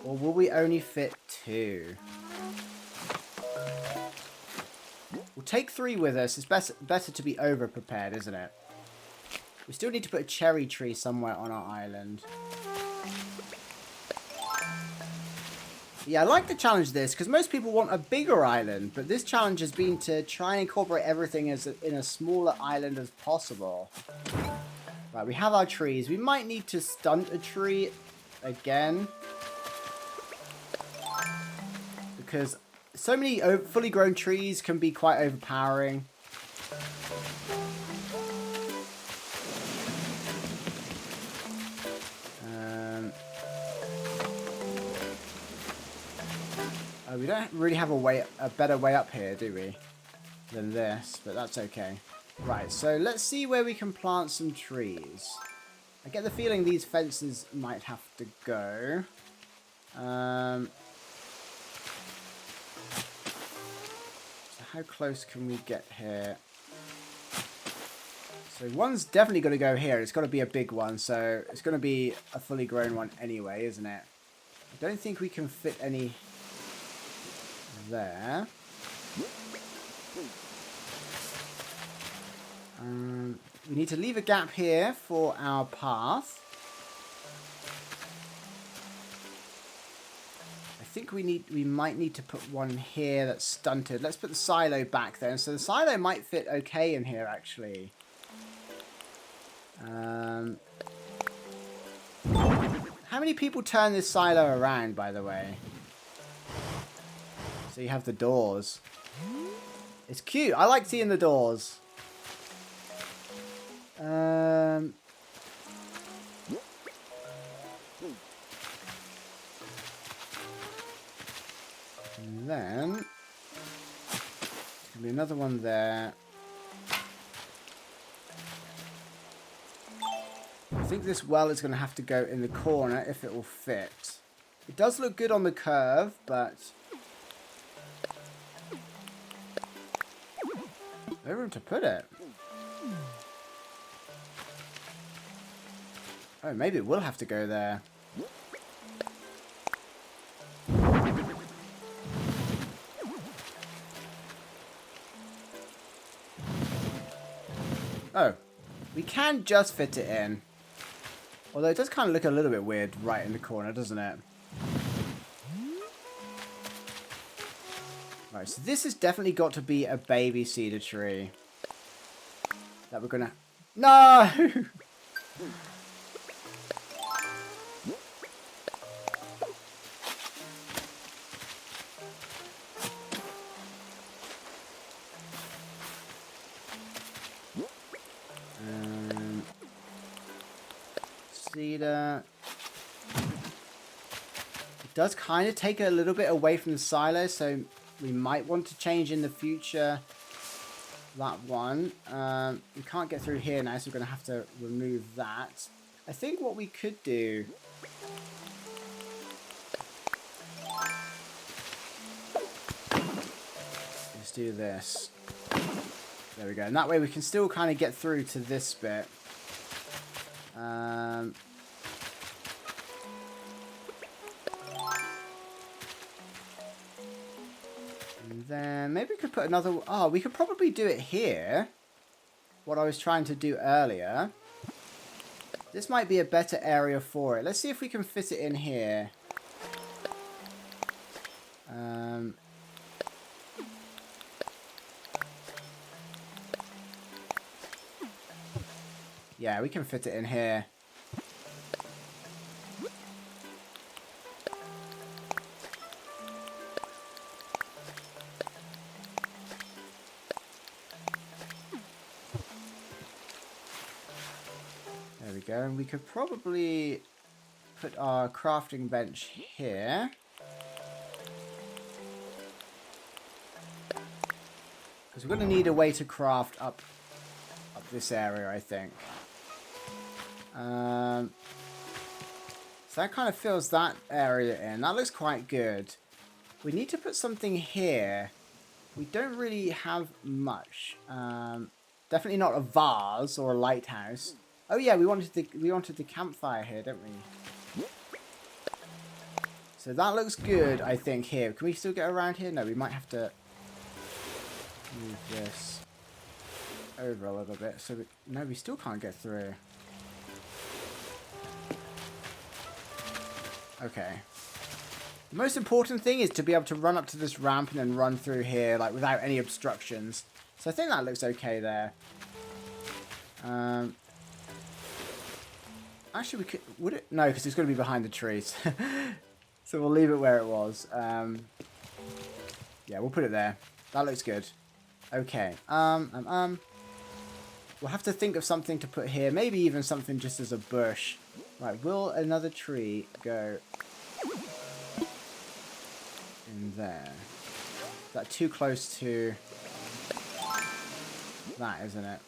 Or will we only fit 2? We'll take 3 with us. It's better to be over-prepared, isn't it? We still need to put a cherry tree somewhere on our island. Yeah, I like to challenge this, because most people want a bigger island, but this challenge has been to try and incorporate everything in a smaller island as possible. Right, we have our trees. We might need to stunt a tree again. Because so many fully grown trees can be quite overpowering. We don't really have a better way up here, do we? Than this, but that's okay. Right, so let's see where we can plant some trees. I get the feeling these fences might have to go. So how close can we get here? So one's definitely going to go here. It's got to be a big one, so it's going to be a fully grown one anyway, isn't it? I don't think we can fit any... there. We need to leave a gap here for our path. I think we might need to put one here that's stunted. Let's put the silo back there. So the silo might fit okay in here actually. How many people turn this silo around, by the way? So you have the doors. It's cute. I like seeing the doors. And then there'll be another one there. I think this well is going to have to go in the corner if it will fit. It does look good on the curve, but no room to put it. Oh, maybe it will have to go there. Oh, we can just fit it in. Although it does kind of look a little bit weird right in the corner, doesn't it? Right, so this has definitely got to be a baby cedar tree. That we're gonna... No! Cedar. It does kind of take a little bit away from the silo, so we might want to change in the future that one. We can't get through here now, so we're going to have to remove that. I think what we could do... Let's do this. There we go. And that way we can still kind of get through to this bit. And then maybe we could put another... Oh, we could probably do it here. What I was trying to do earlier. This might be a better area for it. Let's see if we can fit it in here. Yeah, we can fit it in here. There we go. And we could probably put our crafting bench here. Because we're going to need a way to craft up this area, I think. So that kind of fills that area in. That looks quite good. We need to put something here. We don't really have much. Definitely not a vase or a lighthouse. Oh yeah, we wanted the campfire here, don't we? So that looks good, I think, here. Can we still get around here? No, we might have to move this over a little bit. So no, we still can't get through. Okay. The most important thing is to be able to run up to this ramp and then run through here, like, without any obstructions. So I think that looks okay there. Actually, we could... Would it? No, because it's going to be behind the trees. So we'll leave it where it was. Yeah, we'll put it there. That looks good. Okay. We'll have to think of something to put here. Maybe even something just as a bush. Right, will another tree go in there? Is that too close to that, isn't it?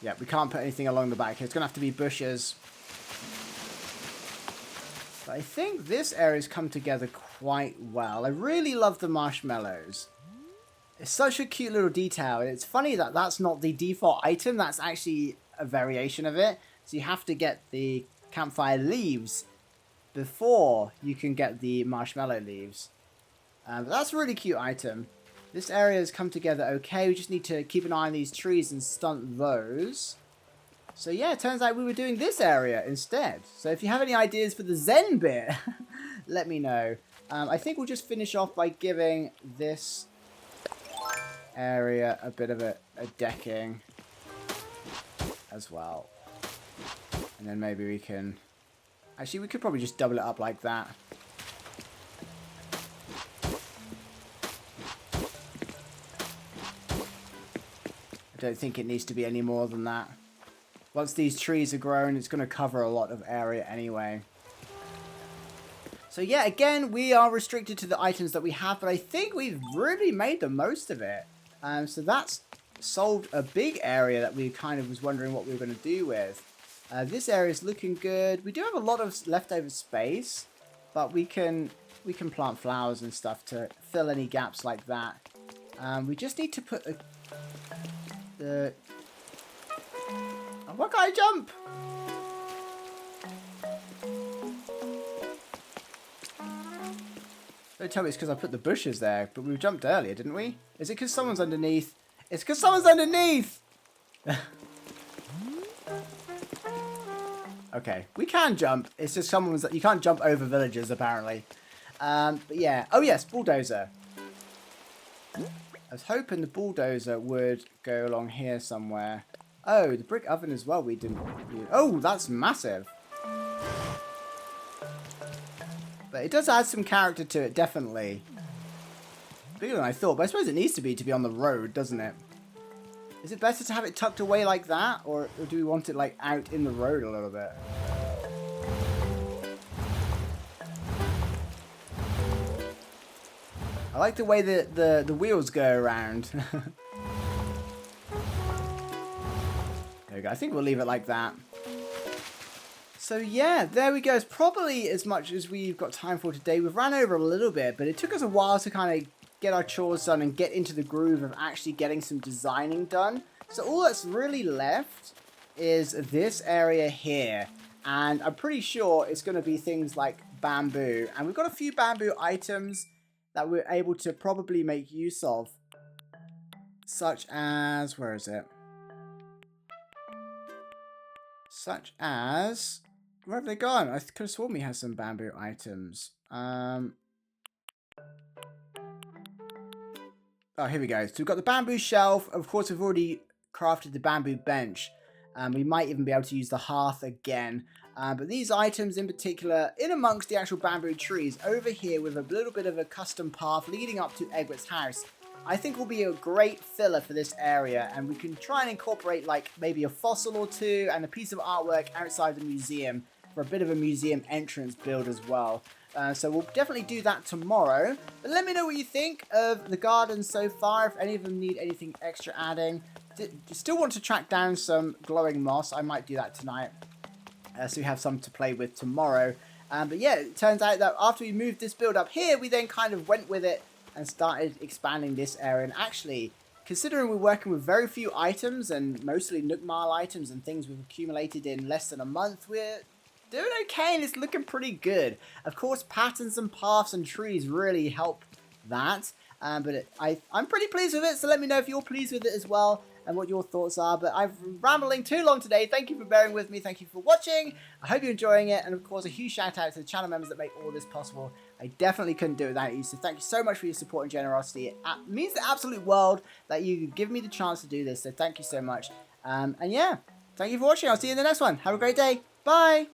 Yeah, we can't put anything along the back here. It's going to have to be bushes. But I think this area's come together quite well. I really love the marshmallows. It's such a cute little detail. It's funny that that's not the default item. That's actually a variation of it. So you have to get the campfire leaves before you can get the marshmallow leaves. But that's a really cute item. This area has come together okay. We just need to keep an eye on these trees and stunt those. So yeah, it turns out we were doing this area instead. So if you have any ideas for the Zen bit, let me know. I think we'll just finish off by giving this area a bit of a decking as well. And then maybe we can... Actually, we could probably just double it up like that. I don't think it needs to be any more than that. Once these trees are grown, it's going to cover a lot of area anyway. So yeah, again, we are restricted to the items that we have, but I think we've really made the most of it. So that's solved a big area that we kind of was wondering what we were going to do with. This area is looking good. We do have a lot of leftover space, but we can plant flowers and stuff to fill any gaps like that. We just need to put the... Oh, why can't I jump? Don't tell me it's because I put the bushes there, but we jumped earlier, didn't we? Is it because someone's underneath? It's because someone's underneath! Okay, we can jump. It's just someone's... You can't jump over villagers, apparently. But yeah. Oh, yes, bulldozer. I was hoping the bulldozer would go along here somewhere. Oh, the brick oven as well we didn't... Oh, that's massive. But it does add some character to it, definitely. Bigger than I thought, but I suppose it needs to be on the road, doesn't it? Is it better to have it tucked away like that? Or do we want it, like, out in the road a little bit? I like the way that the wheels go around. There we go. I think we'll leave it like that. So yeah, there we go. It's probably as much as we've got time for today. We've ran over a little bit, but it took us a while to kind of get our chores done and get into the groove of actually getting some designing done. So all that's really left is this area here. And I'm pretty sure it's going to be things like bamboo. And we've got a few bamboo items that we're able to probably make use of. Such as, where is it? Such as... Where have they gone? I could have sworn we had some bamboo items. Oh, here we go. So we've got the bamboo shelf. Of course, we've already crafted the bamboo bench. We might even be able to use the hearth again. But these items in particular, in amongst the actual bamboo trees, over here with a little bit of a custom path leading up to Egbert's house, I think will be a great filler for this area, and we can try and incorporate like maybe a fossil or two and a piece of artwork outside the museum for a bit of a museum entrance build as well. So we'll definitely do that tomorrow. But let me know what you think of the gardens so far, if any of them need anything extra adding. Still want to track down some glowing moss. I might do that tonight, so we have some to play with tomorrow. But yeah, it turns out that after we moved this build up here, we then kind of went with it and started expanding this area. And actually, considering we're working with very few items and mostly Nook Mile items and things we've accumulated in less than a month, we're doing okay and it's looking pretty good. Of course, patterns and paths and trees really help that. But I'm pretty pleased with it, so let me know if you're pleased with it as well and what your thoughts are. But I've been rambling too long today. Thank you for bearing with me. Thank you for watching. I hope you're enjoying it. And of course, a huge shout out to the channel members that make all this possible. I definitely couldn't do it without you. So thank you so much for your support and generosity. It means the absolute world that you give me the chance to do this. So thank you so much. And yeah, thank you for watching. I'll see you in the next one. Have a great day. Bye.